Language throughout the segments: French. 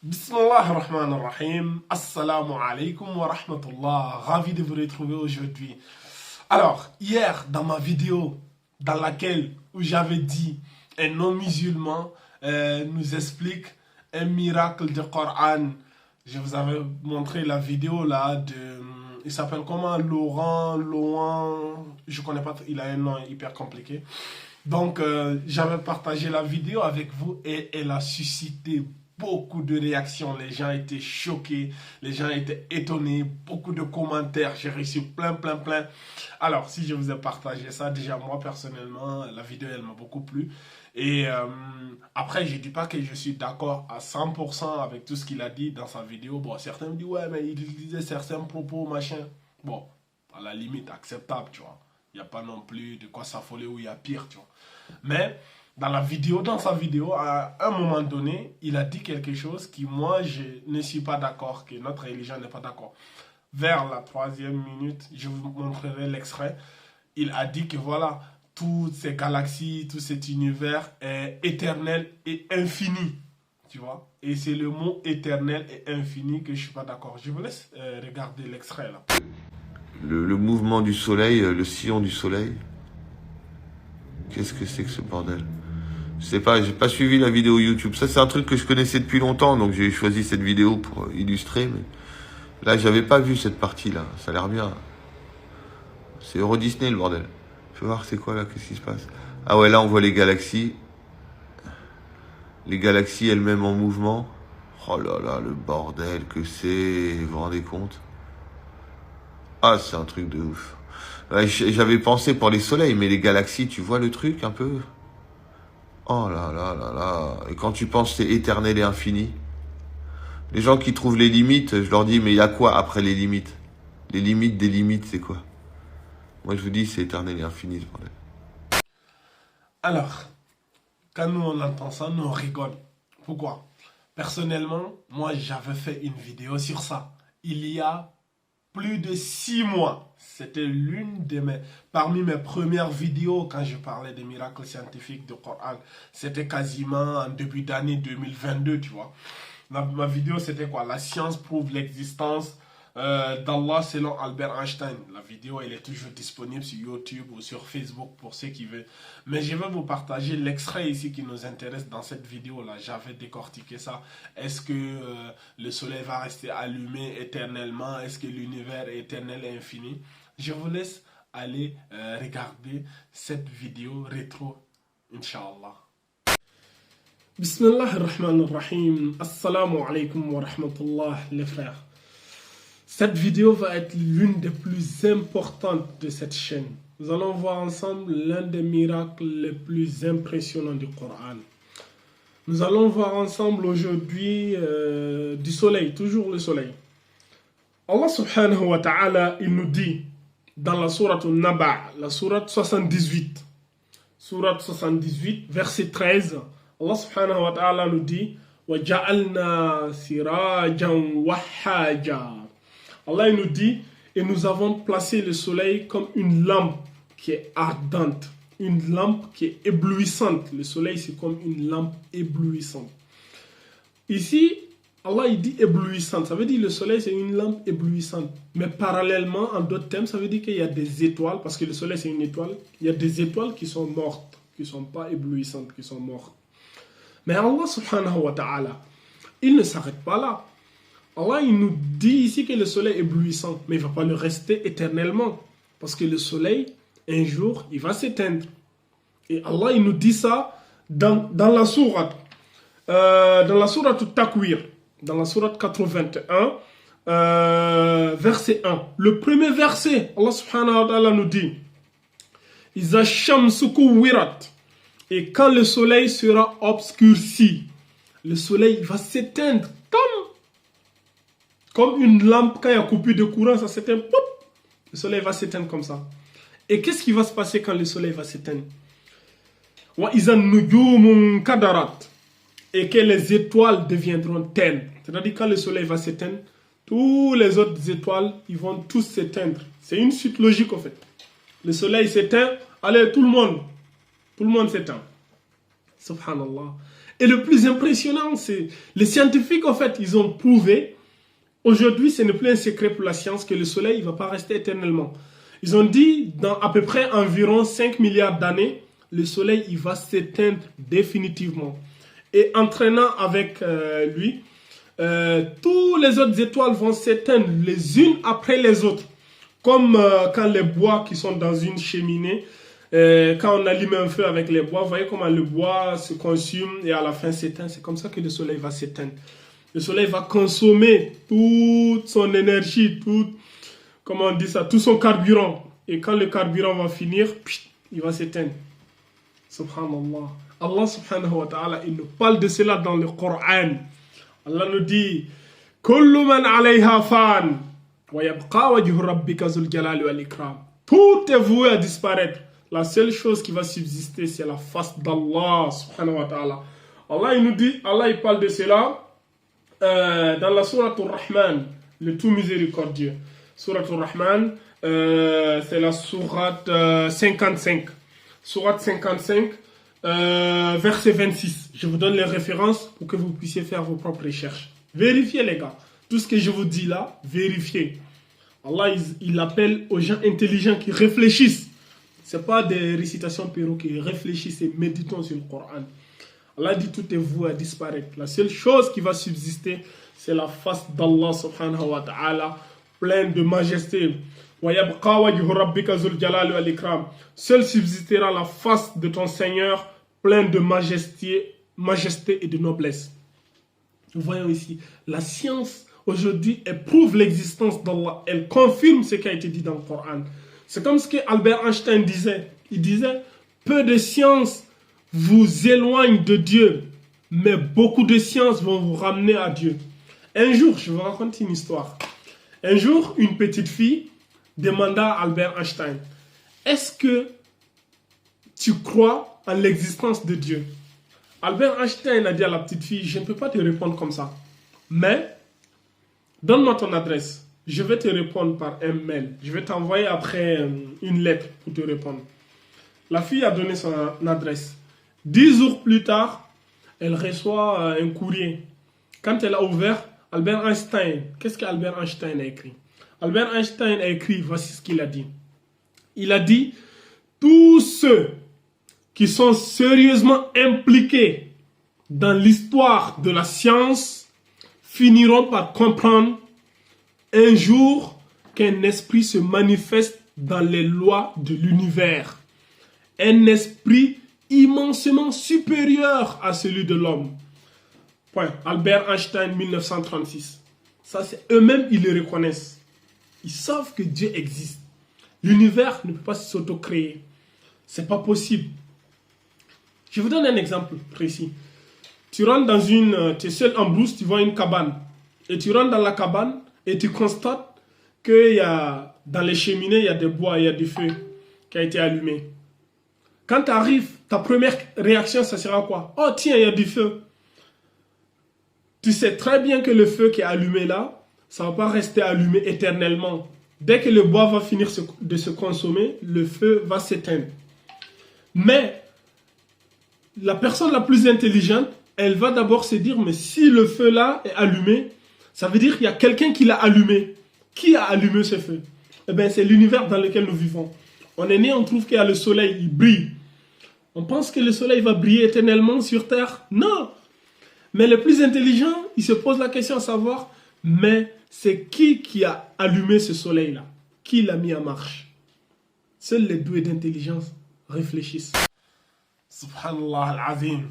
Bismillah ar-Rahman ar-Rahim. Assalamu alaikum wa rahmatullah. Ravi de vous retrouver aujourd'hui. Alors, hier, dans ma vidéo, dans laquelle où j'avais dit un non-musulman nous explique un miracle du Coran. Je vous avais montré la vidéo là de... Il s'appelle comment? Laurent, je connais pas, il a un nom hyper compliqué. Donc, j'avais partagé la vidéo avec vous et elle a suscité beaucoup de réactions. Les gens étaient choqués, les gens étaient étonnés, beaucoup de commentaires. J'ai reçu plein. Alors, si je vous ai partagé ça, déjà moi personnellement, la vidéo elle m'a beaucoup plu. Et après, je ne dis pas que je suis d'accord à 100% avec tout ce qu'il a dit dans sa vidéo. Bon, certains me disent, ouais, mais il disait certains propos, machin. Bon, à la limite, acceptable, tu vois. Il n'y a pas non plus de quoi s'affoler ou il y a pire, tu vois. Mais dans sa vidéo, à un moment donné, il a dit quelque chose qui, moi, je ne suis pas d'accord, que notre religion n'est pas d'accord. Vers la 3e minute, je vous montrerai l'extrait. Il a dit que voilà, toutes ces galaxies, tout cet univers est éternel et infini. Tu vois? Et c'est le mot éternel et infini que je ne suis pas d'accord. Je vous laisse regarder l'extrait là. Le mouvement du soleil, le sillon du soleil. Qu'est-ce que c'est que ce bordel? Je sais pas, j'ai pas suivi la vidéo YouTube. Ça, c'est un truc que je connaissais depuis longtemps, donc j'ai choisi cette vidéo pour illustrer. Mais là, j'avais pas vu cette partie-là. Ça a l'air bien. C'est Euro Disney, le bordel. Je vais voir c'est quoi là, qu'est-ce qui se passe. Ah ouais, là, on voit les galaxies. Les galaxies elles-mêmes en mouvement. Oh là là, le bordel que c'est. Vous vous rendez compte? Ah, c'est un truc de ouf. Ouais, j'avais pensé pour les soleils, mais les galaxies, tu vois le truc un peu? Oh là là là là. Et quand tu penses c'est éternel et infini, les gens qui trouvent les limites, je leur dis, mais il y a quoi après les limites? Les limites des limites, c'est quoi? Moi, je vous dis, c'est éternel et infini, ce bordel. Alors, quand nous on entend ça, nous on rigole. Pourquoi? Personnellement, moi j'avais fait une vidéo sur ça. Il y a plus de 6 mois. C'était parmi mes premières vidéos quand je parlais des miracles scientifiques du Coran. C'était quasiment en début d'année 2022, tu vois. Ma vidéo, c'était quoi? La science prouve l'existence d'Allah selon Albert Einstein. La vidéo, elle est toujours disponible sur YouTube ou sur Facebook pour ceux qui veulent. Mais je vais vous partager l'extrait ici qui nous intéresse dans cette vidéo-là. J'avais décortiqué ça. Est-ce que le soleil va rester allumé éternellement? Est-ce que l'univers est éternel et infini? Je vous laisse aller regarder cette vidéo rétro, Inch'Allah. Bismillah ar-Rahman ar-Rahim. Assalamu alaikum wa rahmatullah, les frères. Cette vidéo va être l'une des plus importantes de cette chaîne. Nous allons voir ensemble l'un des miracles les plus impressionnants du Coran. Nous allons voir ensemble aujourd'hui du soleil, toujours le soleil. Allah subhanahu wa ta'ala, il nous dit dans la sourate Naba, la sourate 78, verset 13, Allah subhanahu wa ta'ala nous dit وَجَعَلْنَا سِرَاجًا وَحَّاجًا. Allah il nous dit, et nous avons placé le soleil comme une lampe qui est ardente, une lampe qui est éblouissante. Le soleil c'est comme une lampe éblouissante. Ici, Allah il dit éblouissante, ça veut dire le soleil c'est une lampe éblouissante. Mais parallèlement, en d'autres termes, ça veut dire qu'il y a des étoiles, parce que le soleil c'est une étoile, il y a des étoiles qui sont mortes, qui ne sont pas éblouissantes, qui sont mortes. Mais Allah subhanahu wa ta'ala, il ne s'arrête pas là. Allah il nous dit ici que le soleil est éblouissant, mais il ne va pas le rester éternellement. Parce que le soleil, un jour, il va s'éteindre. Et Allah il nous dit ça dans la sourate. Dans la sourate Takwir, dans la sourate 81, verset 1. Le premier verset, Allah subhanahu wa ta'ala nous dit Iza shamsu kuwirat. Et quand le soleil sera obscurci, le soleil va s'éteindre comme une lampe, quand il y a coupure de courant, ça s'éteint, le soleil va s'éteindre comme ça. Et qu'est-ce qui va se passer quand le soleil va s'éteindre? Et que les étoiles deviendront ternes. C'est-à-dire quand le soleil va s'éteindre, tous les autres étoiles, ils vont tous s'éteindre. C'est une suite logique en fait. Le soleil s'éteint, allez tout le monde s'éteint. Subhanallah. Et le plus impressionnant, c'est les scientifiques, en fait, ils ont prouvé, aujourd'hui, ce n'est plus un secret pour la science, que le soleil ne va pas rester éternellement. Ils ont dit, dans à peu près environ 5 milliards d'années, le soleil il va s'éteindre définitivement. Et entraînant avec lui, tous les autres étoiles vont s'éteindre les unes après les autres. Comme quand les bois qui sont dans une cheminée, quand on allume un feu avec les bois, vous voyez comment le bois se consume et à la fin s'éteint. C'est comme ça que le soleil va s'éteindre. Le soleil va consommer toute son énergie, comment on dit ça, tout son carburant. Et quand le carburant va finir, il va s'éteindre. Subhanallah. Allah subhanahu wa ta'ala, il nous parle de cela dans le Coran. Allah nous dit Kullu man alayha fan wa yabqa wajhu rabbika zul jalali wal ikram. Tout est voué à disparaître. La seule chose qui va subsister, c'est la face d'Allah subhanahu wa ta'ala. Allah il nous dit, Allah il parle de cela dans la sourate Ar-Rahman, le tout miséricordieux. Sourate Ar-Rahman, c'est la sourate 55. Sourate 55, verset 26. Je vous donne les références pour que vous puissiez faire vos propres recherches. Vérifiez les gars. Tout ce que je vous dis là, vérifiez. Allah, il appelle aux gens intelligents qui réfléchissent. Ce n'est pas des récitations perroquets. Réfléchissez et méditons sur le Coran. Allah dit tout est voué à disparaître. La seule chose qui va subsister, c'est la face d'Allah subhanahu wa ta'ala, pleine de majesté. Seul subsistera la face de ton Seigneur, pleine de majesté et de noblesse. Nous voyons ici, la science aujourd'hui, elle prouve l'existence d'Allah. Elle confirme ce qui a été dit dans le Coran. C'est comme ce que Albert Einstein disait. Il disait, peu de science vous éloigne de Dieu, mais beaucoup de sciences vont vous ramener à Dieu. Un jour, je vais vous raconter une histoire. Un jour, une petite fille demanda à Albert Einstein, est-ce que tu crois en l'existence de Dieu? Albert Einstein a dit à la petite fille, je ne peux pas te répondre comme ça, mais donne-moi ton adresse. Je vais te répondre par un mail. Je vais t'envoyer après une lettre pour te répondre. La fille a donné son adresse. 10 jours plus tard, elle reçoit un courrier. Quand elle a ouvert, Albert Einstein, qu'est-ce qu'Albert Einstein a écrit? Albert Einstein a écrit, voici ce qu'il a dit. Il a dit, tous ceux qui sont sérieusement impliqués dans l'histoire de la science finiront par comprendre un jour qu'un esprit se manifeste dans les lois de l'univers. Un esprit immensément supérieur à celui de l'homme. Point. Albert Einstein, 1936. Ça, c'est eux-mêmes, ils le reconnaissent. Ils savent que Dieu existe. L'univers ne peut pas s'auto-créer. C'est pas possible. Je vous donne un exemple précis. Tu rentres dans tu es seul en brousse, tu vois une cabane. Et tu rentres dans la cabane et tu constates qu'il y a, dans les cheminées, il y a des bois, il y a du feu qui a été allumé. Quand tu arrives, ta première réaction, ça sera quoi? Oh tiens, il y a du feu. Tu sais très bien que le feu qui est allumé là, ça ne va pas rester allumé éternellement. Dès que le bois va finir de se consommer, le feu va s'éteindre. Mais la personne la plus intelligente, elle va d'abord se dire, mais si le feu là est allumé, ça veut dire qu'il y a quelqu'un qui l'a allumé. Qui a allumé ce feu? Eh bien, c'est l'univers dans lequel nous vivons. On est né, on trouve qu'il y a le soleil, il brille. On pense que le soleil va briller éternellement sur Terre. Non! Mais les plus intelligents, ils se posent la question à savoir, mais c'est qui a allumé ce soleil-là? Qui l'a mis en marche? Seuls les doués d'intelligence réfléchissent. Subhanallah al-Azim.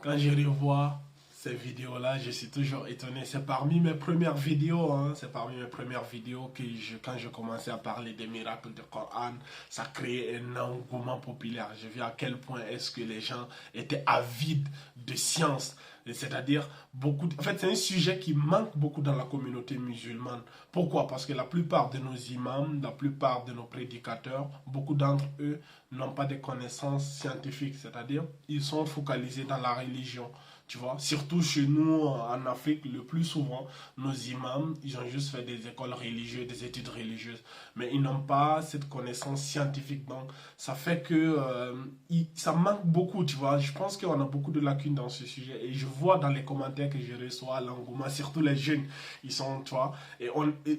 Quand je revois ces vidéos-là, je suis toujours étonné. C'est parmi mes premières vidéos, c'est parmi mes premières vidéos que quand je commençais à parler des miracles du Coran, ça créait un engouement populaire. J'ai vu à quel point est-ce que les gens étaient avides de science. C'est-à-dire, en fait, c'est un sujet qui manque beaucoup dans la communauté musulmane. Pourquoi? Parce que la plupart de nos imams, la plupart de nos prédicateurs, beaucoup d'entre eux n'ont pas de connaissances scientifiques. C'est-à-dire, ils sont focalisés dans la religion. Tu vois, surtout chez nous en Afrique, le plus souvent, nos imams, ils ont juste fait des écoles religieuses, des études religieuses, mais ils n'ont pas cette connaissance scientifique. Donc, ça fait que ça manque beaucoup, tu vois. Je pense qu'on a beaucoup de lacunes dans ce sujet. Et je vois dans les commentaires que je reçois l'engouement, surtout les jeunes, ils sont, tu vois. Et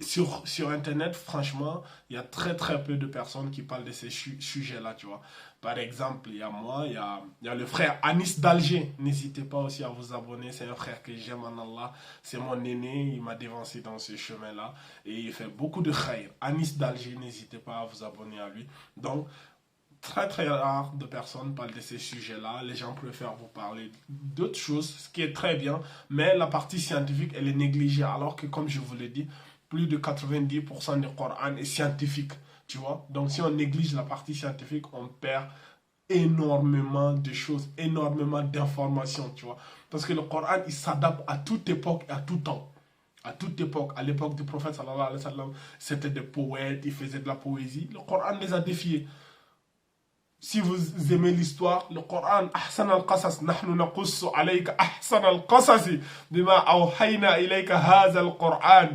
sur Internet, franchement, il y a très très peu de personnes qui parlent de ces sujets-là, tu vois. Par exemple, il y a moi, il y a le frère Anis d'Alger. N'hésitez pas aussi à vous abonner. C'est un frère que j'aime en Allah. C'est mon aîné. Il m'a dévancé dans ce chemin-là. Et il fait beaucoup de khair. Anis d'Alger, n'hésitez pas à vous abonner à lui. Donc, très très rare de personnes parlent de ces sujets-là. Les gens préfèrent vous parler d'autres choses, ce qui est très bien. Mais la partie scientifique, elle est négligée. Alors que, comme je vous l'ai dit, plus de 90% du Coran est scientifique. Tu vois? Donc, si on néglige la partie scientifique, on perd énormément de choses, énormément d'informations, tu vois. Parce que le Coran, il s'adapte à toute époque et à tout temps. À toute époque, à l'époque du prophète, sallallahu alayhi wa sallam, c'était des poètes, ils faisaient de la poésie. Le Coran les a défiés. Si vous aimez l'histoire, le Coran, Ahsan al-Qasas, nahnu naqussu alayka Ahsan al-Qasasi, bima awhayna ilayka hadha al-Quran.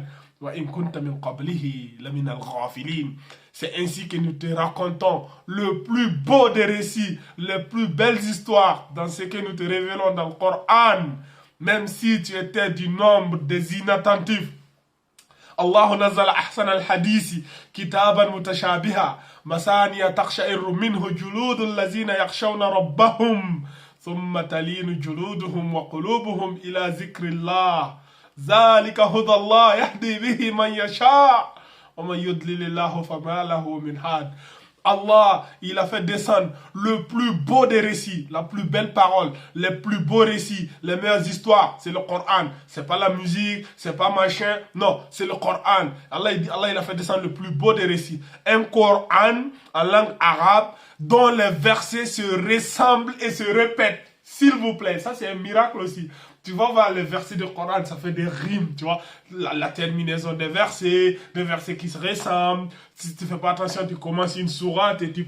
C'est ainsi que nous te racontons le plus beau des récits, les plus belles histoires dans ce que nous te révélons dans le Coran, même si tu étais du nombre des inattentifs. الله نزل أحسن الحديث كتابا متشابها مثانية تقشعر منه جلود الذين يخشون ربهم ثم تلين جلودهم وقلوبهم إلى ذكر الله ذلك هدى الله يهدي به من يشاء ومن يضلل الله فما له من هاد. Allah, il a fait descendre le plus beau des récits, la plus belle parole, les plus beaux récits, les meilleures histoires. C'est le Coran. C'est pas la musique, c'est pas machin. Non, c'est le Coran. Allah, il a fait descendre le plus beau des récits. Un Coran en langue arabe dont les versets se ressemblent et se répètent. S'il vous plaît, ça c'est un miracle aussi. Tu vas voir les versets du Coran, ça fait des rimes, tu vois. La terminaison des versets qui se ressemblent. Si tu fais pas attention, tu commences une sourate et tu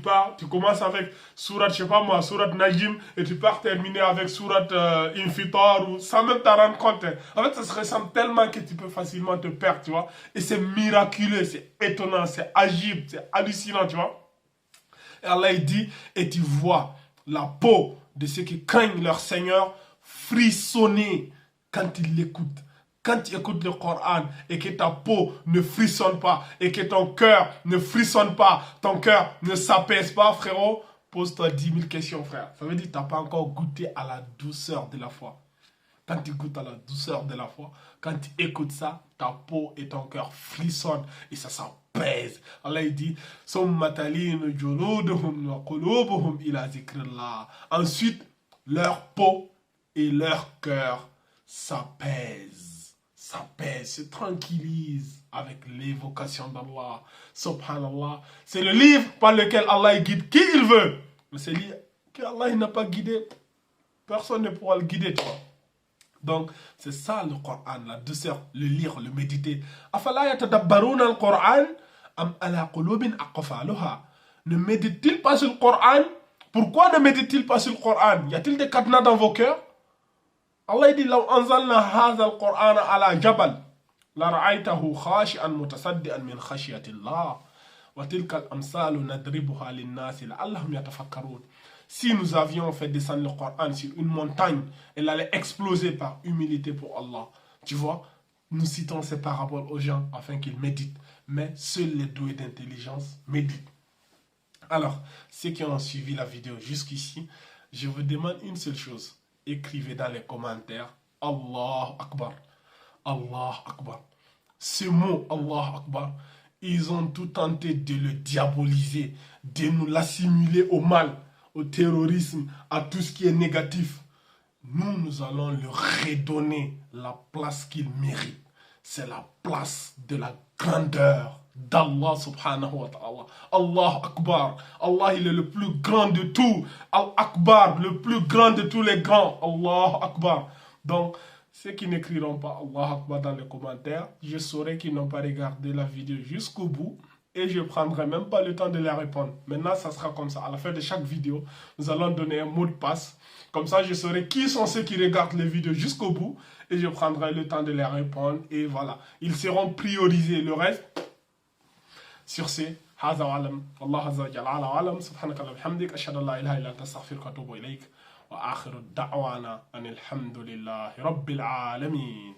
commences avec sourate, je sais pas moi, sourate Najim, et tu pars terminer avec sourate Infitar, ou sans même t'en rendre compte. En fait, ça se ressemble tellement que tu peux facilement te perdre, tu vois. Et c'est miraculeux, c'est étonnant, c'est agile, c'est hallucinant, tu vois. Et Allah il dit, et tu vois la peau de ceux qui craignent leur Seigneur frissonner quand ils l'écoutent. Quand tu écoutes le Coran et que ta peau ne frissonne pas et que ton cœur ne frissonne pas, ton cœur ne s'apaise pas, frérot, pose-toi 10 000 questions, frère. Ça veut dire que tu n'as pas encore goûté à la douceur de la foi. Quand tu goûtes à la douceur de la foi, quand tu écoutes ça, ta peau et ton cœur frissonnent et ça s'apaise. Allah il dit, ensuite, leur peau et leur cœur s'apaisent, se tranquillisent avec l'évocation d'Allah. Subhanallah. C'est le livre par lequel Allah guide qui il veut. Mais c'est le livre qu'Allah n'a pas guidé. Personne ne pourra le guider, toi. Donc, c'est ça le Coran, la douceur, le lire, le méditer. Afala yatadabbaruna al-Qur'an am ala qulubin aqfaluha. Ne médite-t-il pas sur le Coran? Pourquoi ne médite-t-il pas sur le Coran? Y a-t-il des cadenas dans vos cœurs? Allah dit, law anzalna hadha al-Qur'an ala jabal la ra'aytahu khashi'an mutasaddian min khashyatillah wa tilka al-amsalu nadribuha lin-nasi la'allahum yatafakkarun. Si nous avions fait descendre le Coran sur une montagne, elle allait exploser par humilité pour Allah. Tu vois, nous citons ces paraboles aux gens afin qu'ils méditent. Mais seuls les doués d'intelligence méditent. Alors, ceux qui ont suivi la vidéo jusqu'ici, je vous demande une seule chose. Écrivez dans les commentaires Allah Akbar. Allah Akbar. Ce mot Allah Akbar, ils ont tout tenté de le diaboliser, de nous l'assimiler au mal, au terrorisme, à tout ce qui est négatif. Nous allons leur redonner la place qu'il mérite. C'est la place de la grandeur d'Allah subhanahu wa ta'ala. Allah Akbar. Allah, il est le plus grand de tout. Al-Akbar, le plus grand de tous les grands. Allah Akbar. Donc, ceux qui n'écriront pas Allah Akbar dans les commentaires, je saurai qu'ils n'ont pas regardé la vidéo jusqu'au bout. Et je ne prendrai même pas le temps de les répondre. Maintenant, ça sera comme ça. À la fin de chaque vidéo, nous allons donner un mot de passe Comme ça, je saurai qui sont ceux qui regardent les vidéos jusqu'au bout et je prendrai le temps de les répondre. Et voilà, ils seront priorisés. Le reste, sur ce, هذا وعلم والله عز وجل على وعلم سبحانك اللهم وبحمدك أشهد أن لا إله إلا أنت أستغفرك وأتوب إليك وآخر الدعوانا أن الحمد لله رب العالمين.